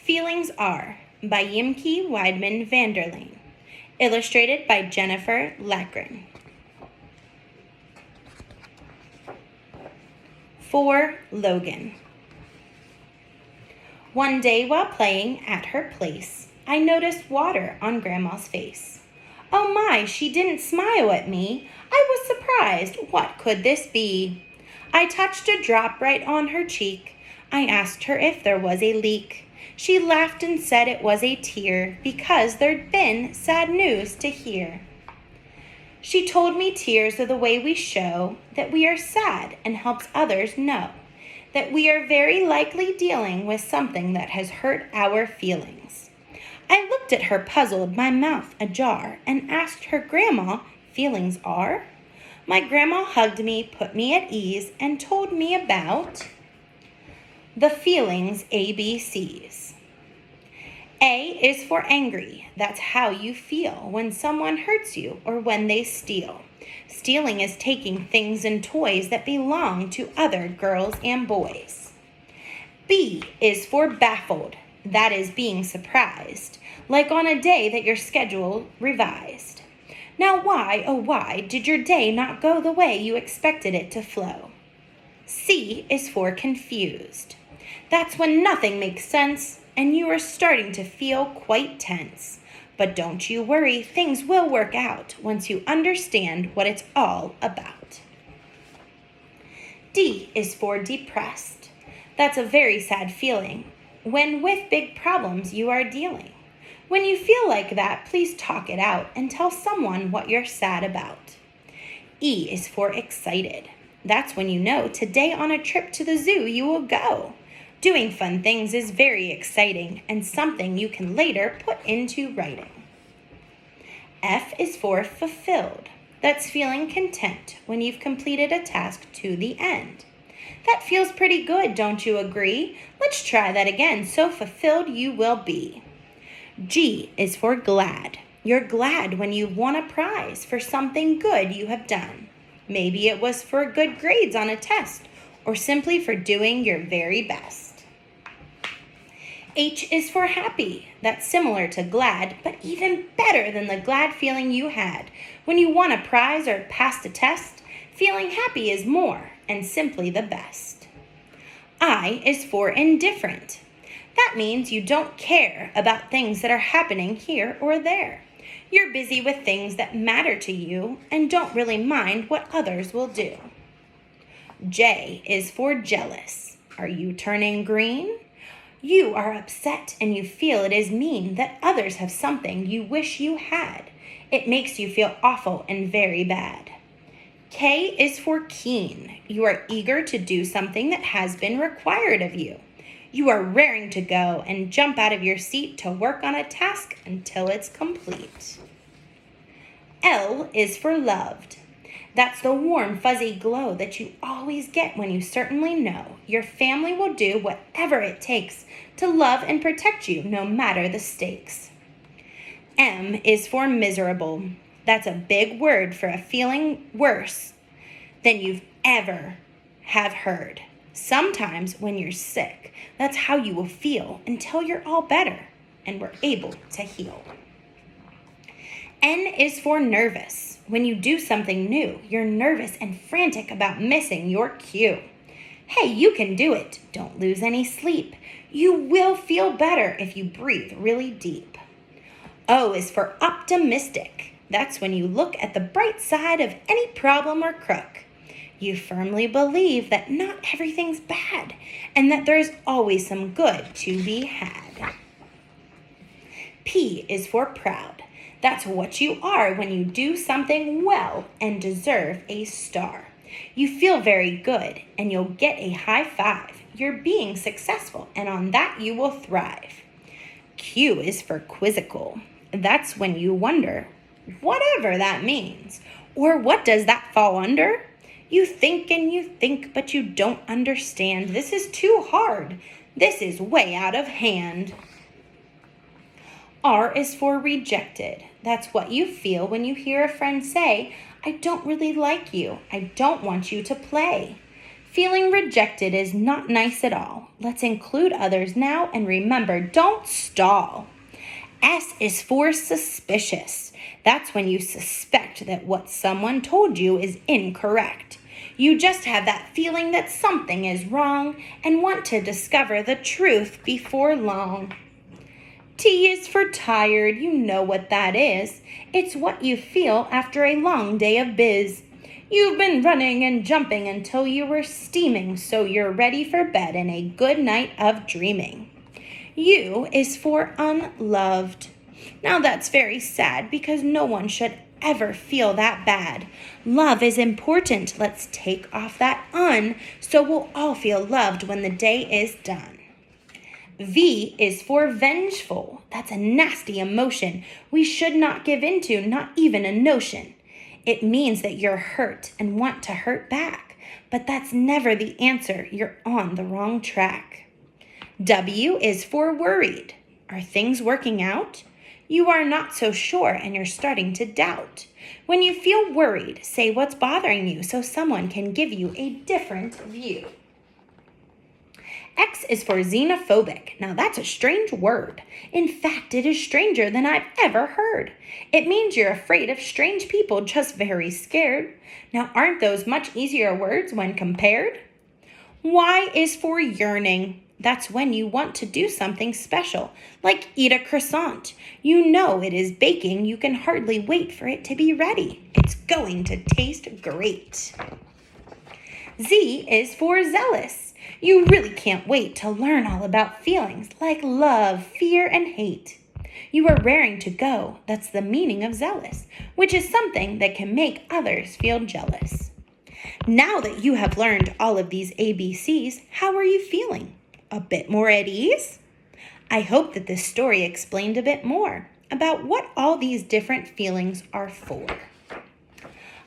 Feelings Are by Yimke Weidman Vanderleen. Illustrated by Jennifer Lackren. For Logan. One day while playing at her place, I noticed water on Grandma's face. Oh my, she didn't smile at me. I was surprised. What could this be? I touched a drop right on her cheek. I asked her if there was a leak. She laughed and said it was a tear because there'd been sad news to hear. She told me tears are the way we show that we are sad and helps others know that we are very likely dealing with something that has hurt our feelings. I looked at her puzzled, my mouth ajar, and asked her, Grandma, feelings are? My grandma hugged me, put me at ease, and told me about the feelings ABCs. A is for angry. That's how you feel when someone hurts you or when they steal. Stealing is taking things and toys that belong to other girls and boys. B is for baffled. That is being surprised, like on a day that your schedule revised. Now why, oh why, did your day not go the way you expected it to flow? C is for confused. That's when nothing makes sense and you are starting to feel quite tense. But don't you worry, things will work out once you understand what it's all about. D is for depressed. That's a very sad feeling when with big problems you are dealing. When you feel like that, please talk it out and tell someone what you're sad about. E is for excited. That's when you know today on a trip to the zoo you will go. Doing fun things is very exciting and something you can later put into writing. F is for fulfilled. That's feeling content when you've completed a task to the end. That feels pretty good, don't you agree? Let's try that again so fulfilled you will be. G is for glad. You're glad when you've won a prize for something good you have done. Maybe it was for good grades on a test or simply for doing your very best. H is for happy. That's similar to glad, but even better than the glad feeling you had when you won a prize or passed a test. Feeling happy is more and simply the best. I is for indifferent. That means you don't care about things that are happening here or there. You're busy with things that matter to you and don't really mind what others will do. J is for jealous. Are you turning green? You are upset and you feel it is mean that others have something you wish you had. It makes you feel awful and very bad. K is for keen. You are eager to do something that has been required of you. You are raring to go and jump out of your seat to work on a task until it's complete. L is for loved. That's the warm, fuzzy glow that you always get when you certainly know your family will do whatever it takes to love and protect you no matter the stakes. M is for miserable. That's a big word for a feeling worse than you've ever have heard. Sometimes when you're sick, that's how you will feel until you're all better and we're able to heal. N is for nervous. When you do something new, you're nervous and frantic about missing your cue. Hey, you can do it. Don't lose any sleep. You will feel better if you breathe really deep. O is for optimistic. That's when you look at the bright side of any problem or crook. You firmly believe that not everything's bad and that there's always some good to be had. P is for proud. That's what you are when you do something well and deserve a star. You feel very good and you'll get a high five. You're being successful and on that you will thrive. Q is for quizzical. That's when you wonder, whatever that means, or what does that fall under? You think and you think, but you don't understand. This is too hard. This is way out of hand. R is for rejected. That's what you feel when you hear a friend say, I don't really like you. I don't want you to play. Feeling rejected is not nice at all. Let's include others now and remember, don't stall. S is for suspicious. That's when you suspect that what someone told you is incorrect. You just have that feeling that something is wrong and want to discover the truth before long. T is for tired. You know what that is. It's what you feel after a long day of biz. You've been running and jumping until you were steaming, so you're ready for bed and a good night of dreaming. U is for unloved. Now that's very sad because no one should ever feel that bad. Love is important. Let's take off that un so we'll all feel loved when the day is done. V is for vengeful. That's a nasty emotion we should not give into, not even a notion. It means that you're hurt and want to hurt back, but that's never the answer. You're on the wrong track. W is for worried. Are things working out? You are not so sure and you're starting to doubt. When you feel worried, say what's bothering you so someone can give you a different view. X is for xenophobic. Now that's a strange word. In fact, it is stranger than I've ever heard. It means you're afraid of strange people, just very scared. Now aren't those much easier words when compared? Y is for yearning. That's when you want to do something special, like eat a croissant. You know it is baking. You can hardly wait for it to be ready. It's going to taste great. Z is for zealous. You really can't wait to learn all about feelings like love, fear, and hate. You are raring to go. That's the meaning of zealous, which is something that can make others feel jealous. Now that you have learned all of these ABCs, how are you feeling? A bit more at ease? I hope that this story explained a bit more about what all these different feelings are for.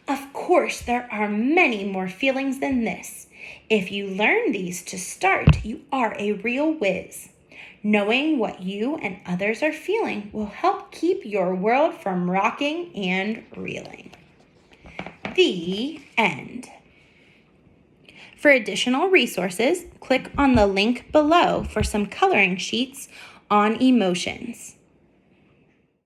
Of course, there are many more feelings than this. If you learn these to start, you are a real whiz. Knowing what you and others are feeling will help keep your world from rocking and reeling. The end. For additional resources, click on the link below for some coloring sheets on emotions.